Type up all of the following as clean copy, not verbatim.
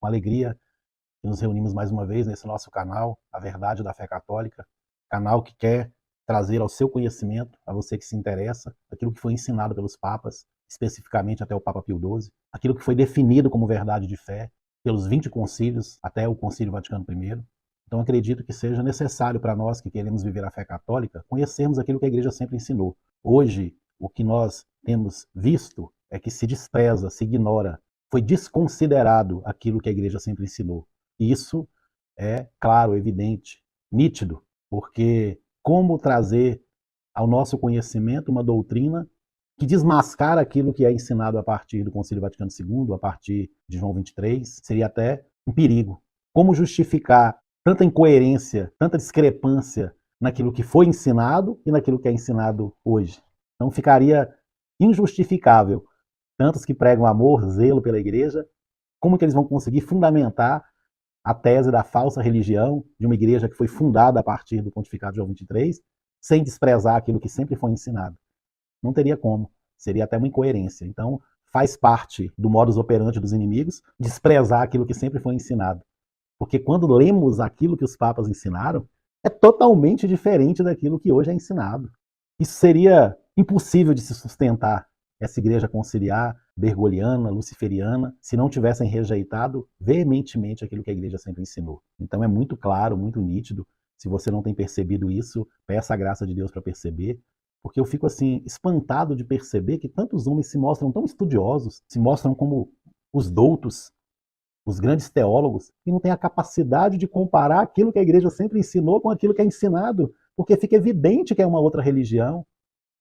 Com alegria que nos reunimos mais uma vez nesse nosso canal, A Verdade da Fé Católica, canal que quer trazer ao seu conhecimento, a você que se interessa, aquilo que foi ensinado pelos papas, especificamente até o Papa Pio XII, aquilo que foi definido como verdade de fé pelos 20 concílios até o Concílio Vaticano I. Então acredito que seja necessário para nós que queremos viver a fé católica, conhecermos aquilo que a Igreja sempre ensinou. Hoje, o que nós temos visto é que se despreza, se ignora, foi desconsiderado aquilo que a Igreja sempre ensinou. Isso é claro, evidente, nítido, porque como trazer ao nosso conhecimento uma doutrina que desmascara aquilo que é ensinado a partir do Concílio Vaticano II, a partir de João 23, seria até um perigo. Como justificar tanta incoerência, tanta discrepância naquilo que foi ensinado e naquilo que é ensinado hoje? Então ficaria injustificável tantos que pregam amor, zelo pela igreja, como que eles vão conseguir fundamentar a tese da falsa religião de uma igreja que foi fundada a partir do pontificado de João 23, sem desprezar aquilo que sempre foi ensinado? Não teria como. Seria até uma incoerência. Então, faz parte do modus operandi dos inimigos desprezar aquilo que sempre foi ensinado. Porque quando lemos aquilo que os papas ensinaram, é totalmente diferente daquilo que hoje é ensinado. Isso seria impossível de se sustentar, essa igreja conciliar, bergoliana, luciferiana, se não tivessem rejeitado veementemente aquilo que a igreja sempre ensinou. Então é muito claro, muito nítido. Se você não tem percebido isso, peça a graça de Deus para perceber, porque eu fico assim espantado de perceber que tantos homens se mostram tão estudiosos, se mostram como os doutos, os grandes teólogos, e não têm a capacidade de comparar aquilo que a igreja sempre ensinou com aquilo que é ensinado, porque fica evidente que é uma outra religião,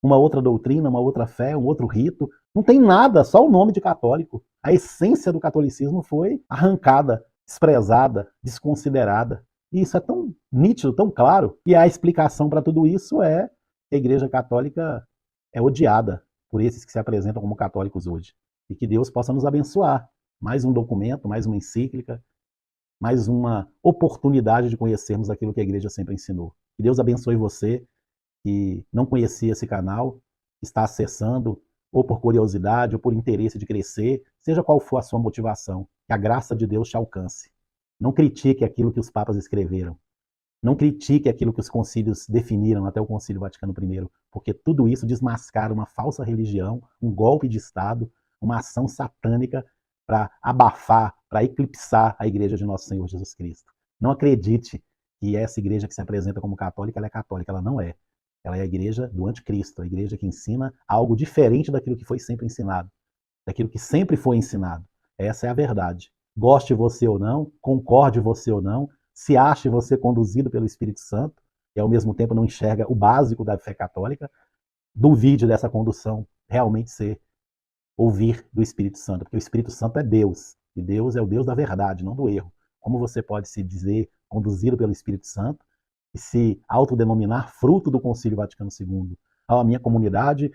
uma outra doutrina, uma outra fé, um outro rito. Não tem nada, só o nome de católico. A essência do catolicismo foi arrancada, desprezada, desconsiderada. E isso é tão nítido, tão claro. E a explicação para tudo isso é que a Igreja Católica é odiada por esses que se apresentam como católicos hoje. E que Deus possa nos abençoar. Mais um documento, mais uma encíclica, mais uma oportunidade de conhecermos aquilo que a Igreja sempre ensinou. Que Deus abençoe você que não conhecia esse canal, está acessando, ou por curiosidade, ou por interesse de crescer, seja qual for a sua motivação, que a graça de Deus te alcance. Não critique aquilo que os papas escreveram. Não critique aquilo que os concílios definiram até o Concílio Vaticano I, porque tudo isso desmascara uma falsa religião, um golpe de Estado, uma ação satânica para abafar, para eclipsar a Igreja de Nosso Senhor Jesus Cristo. Não acredite que essa igreja que se apresenta como católica, ela é católica, ela não é. Ela é a igreja do anticristo, a igreja que ensina algo diferente daquilo que foi sempre ensinado, daquilo que sempre foi ensinado. Essa é a verdade. Goste você ou não, concorde você ou não, se ache você conduzido pelo Espírito Santo, e ao mesmo tempo não enxerga o básico da fé católica, duvide dessa condução realmente ser ouvir do Espírito Santo, porque o Espírito Santo é Deus, e Deus é o Deus da verdade, não do erro. Como você pode se dizer conduzido pelo Espírito Santo e se autodenominar fruto do Concílio Vaticano II? A minha comunidade,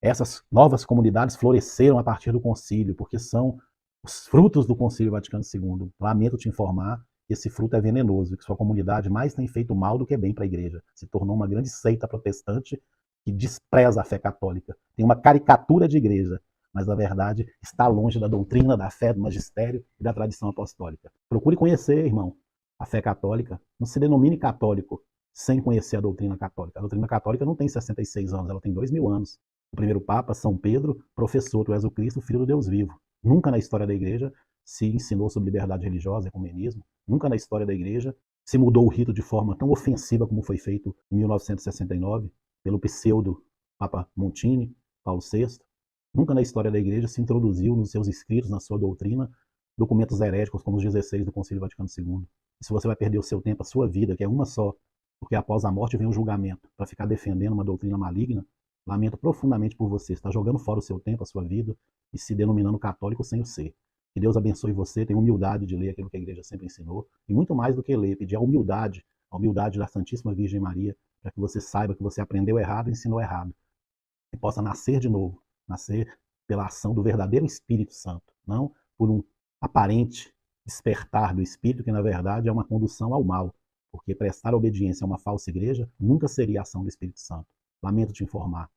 essas novas comunidades floresceram a partir do concílio, porque são os frutos do Concílio Vaticano II. Lamento te informar que esse fruto é venenoso, que sua comunidade mais tem feito mal do que bem para a igreja. Se tornou uma grande seita protestante que despreza a fé católica. Tem uma caricatura de igreja, mas na verdade está longe da doutrina, da fé, do magistério e da tradição apostólica. Procure conhecer, irmão, a fé católica. Não se denomine católico sem conhecer a doutrina católica. A doutrina católica não tem 66 anos, ela tem 2000 anos. O primeiro Papa, São Pedro, professou: tu és o Cristo, filho do Deus vivo. Nunca na história da igreja se ensinou sobre liberdade religiosa, ecumenismo. Nunca na história da igreja se mudou o rito de forma tão ofensiva como foi feito em 1969 pelo pseudo Papa Montini, Paulo VI. Nunca na história da igreja se introduziu nos seus escritos, na sua doutrina, documentos heréticos como os 16 do Concílio Vaticano II. E se você vai perder o seu tempo, a sua vida, que é uma só, porque após a morte vem o julgamento, para ficar defendendo uma doutrina maligna, lamento profundamente por você. Está jogando fora o seu tempo, a sua vida, e se denominando católico sem o ser. Que Deus abençoe você, tenha humildade de ler aquilo que a igreja sempre ensinou, e muito mais do que ler, pedir a humildade da Santíssima Virgem Maria, para que você saiba que você aprendeu errado e ensinou errado, e possa nascer de novo, nascer pela ação do verdadeiro Espírito Santo, não por um aparente despertar do Espírito, que na verdade é uma condução ao mal, porque prestar obediência a uma falsa igreja nunca seria a ação do Espírito Santo. Lamento te informar.